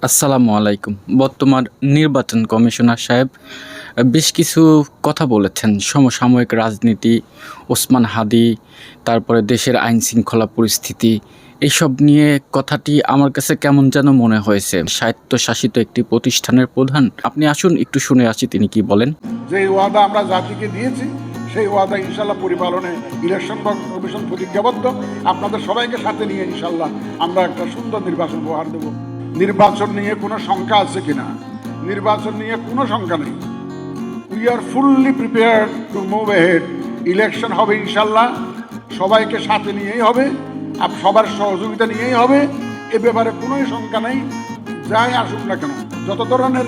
আসসালামু আলাইকুম। বর্তমান নির্বাচন কমিশনার সাহেব বেশ কিছু কথা বলেছেন। সমসাময়িক রাজনীতি, ওসমান হাদি, তারপরে দেশের আইন শৃঙ্খলা পরিস্থিতি, এইসব নিয়ে কথাটি আমার কাছে কেমন যেন মনে হয়েছে। স্বায়ত্তশাসিত একটি প্রতিষ্ঠানের প্রধান, আপনি আসুন একটু শুনে আসি তিনি কি বলেন। যে ওয়াদা আমরা জাতিকে দিয়েছি সেই ওয়াদা ইনশাল্লাহ পরিপালনে ইলেকশন কমিশন প্রতিজ্ঞাবদ্ধ। আপনাদের সবাইকে সাথে নিয়ে ইনশাল্লাহ আমরা একটা সুন্দর নির্বাচন উপহার দেব। নির্বাচন নিয়ে কোনো শঙ্কা আছে কিনা? নির্বাচন নিয়ে কোনো শঙ্কা নেই। We are fully prepared to move ahead. Election হবে ইনশাল্লাহ, সবাইকে সাথে নিয়েই হবে, সবার সহযোগিতা নিয়েই হবে। এ ব্যাপারে কোনোই শঙ্কা নেই। যাই আসুক না কেন, যত ধরনের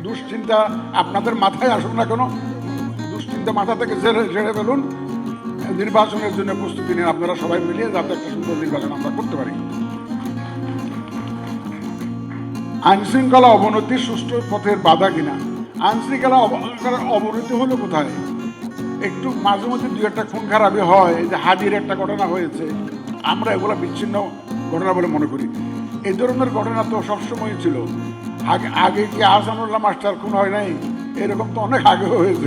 দুশ্চিন্তা আপনাদের মাথায় আসুক না কেন, দুশ্চিন্তা মাথা থেকে ঝেড়ে ফেলুন। নির্বাচনের জন্য প্রস্তুতি নিন আপনারা সবাই মিলিয়ে, যাতে একটা সুন্দর নির্বাচন আমরা করতে পারি। আইনশৃঙ্খলা অবনতি সুষ্ঠু পথের বাধা কিনা? আইনশৃঙ্খলা অবনতি হলো কোথায়? একটু মাঝে মধ্যে দু একটা খুন খারাপি হয়, যে হাজির একটা ঘটনা হয়েছে, আমরা এগুলো বিচ্ছিন্ন ঘটনা বলে মনে করি। এই ধরনের ঘটনা তো সবসময় ছিল। আগে কি আহসানুল্লাহ মাস্টার খুন হয় নাই? এরকম তো অনেক আগে হয়েছে,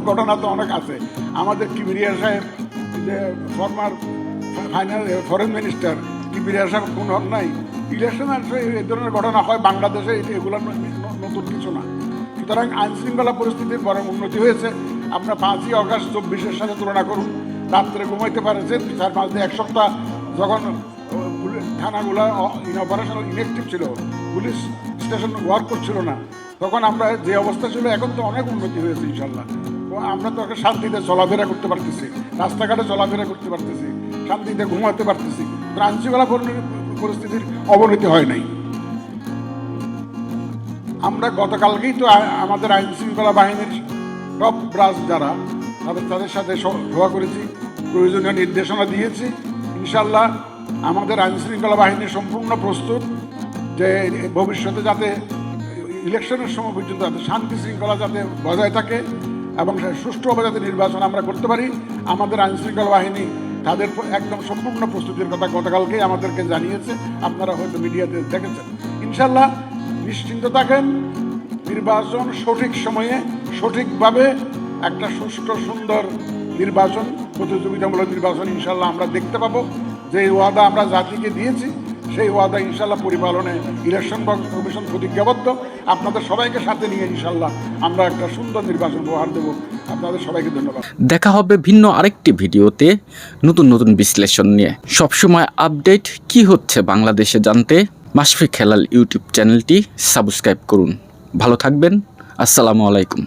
ঘটনা তো অনেক আছে। আমাদের কিবরিয়া সাহেব, যে ফরমার ফরেন মিনিস্টার কিবরিয়া সাহেব খুন হন নাই? ইলেকশন আসলে এই ধরনের ঘটনা হয় বাংলাদেশে, এগুলো নতুন কিছু না। সুতরাং আইনশৃঙ্খলা পরিস্থিতির বড় উন্নতি হয়েছে। আপনার 5ই আগস্ট 24-এর সাথে তুলনা করুন। রাত্রে ঘুমাইতে পারেছেন 4-5 দিন, এক সপ্তাহ যখন থানাগুলো অপারেশনাল ইনঅ্যাক্টিভ ছিল, পুলিশ স্টেশন ওয়ার্ক করছিল না, তখন আমরা যে অবস্থা ছিল, এখন তো অনেক উন্নতি হয়েছে ইনশাল্লাহ। তো আমরা তো একটা শান্তিতে চলাফেরা করতে পারতেছি, রাস্তাঘাটে চলাফেরা করতে পারতেছি, শান্তিতে ঘুমাতে পারতেছি। আইনশৃঙ্খলা পরিস্থিতির অবনতি হয় নাই। আমরা গতকালকেই তো আমাদের আইন শৃঙ্খলা বাহিনীর সব ব্রাঞ্চ যারা তাদের সাথে সভা করেছি, প্রয়োজনীয় নির্দেশনা দিয়েছি। ইনশাল্লাহ আমাদের আইন শৃঙ্খলা বাহিনী সম্পূর্ণ প্রস্তুত, যে ভবিষ্যতে যাতে ইলেকশনের সময় পর্যন্ত যাতে শান্তি শৃঙ্খলা যাতে বজায় থাকে এবং সুষ্ঠুভাবে যাতে নির্বাচন আমরা করতে পারি। আমাদের আইন শৃঙ্খলা বাহিনী তাদের একদম সম্পূর্ণ প্রস্তুতির কথা গতকালকেই আমাদেরকে জানিয়েছে। আপনারা হয়তো মিডিয়াতে দেখেছেন। ইনশাল্লাহ নিশ্চিন্ত থাকেন, নির্বাচন সঠিক সময়ে সঠিকভাবে একটা সুষ্ঠু সুন্দর নির্বাচন, প্রতিযোগিতামূলক নির্বাচন ইনশাল্লাহ আমরা দেখতে পাবো। যে ওয়াদা আমরা জাতিকে দিয়েছি সেই ওয়াদা ইনশাল্লাহ পরিপালনে ইলেকশন কমিশন প্রতিজ্ঞাবদ্ধ। আপনাদের সবাইকে সাথে নিয়ে ইনশাল্লাহ আমরা একটা সুন্দর নির্বাচন উপহার দেব। আপনাদের সবাইকে ধন্যবাদ। দেখা হবে ভিন্ন আরেকটি ভিডিওতে নতুন নতুন বিশ্লেষণ নিয়ে। সবসময় আপডেট কি হচ্ছে বাংলাদেশে জানতে মাশফিক হেলাল ইউটিউব চ্যানেলটি সাবস্ক্রাইব করুন। ভালো থাকবেন। আসসালামু আলাইকুম।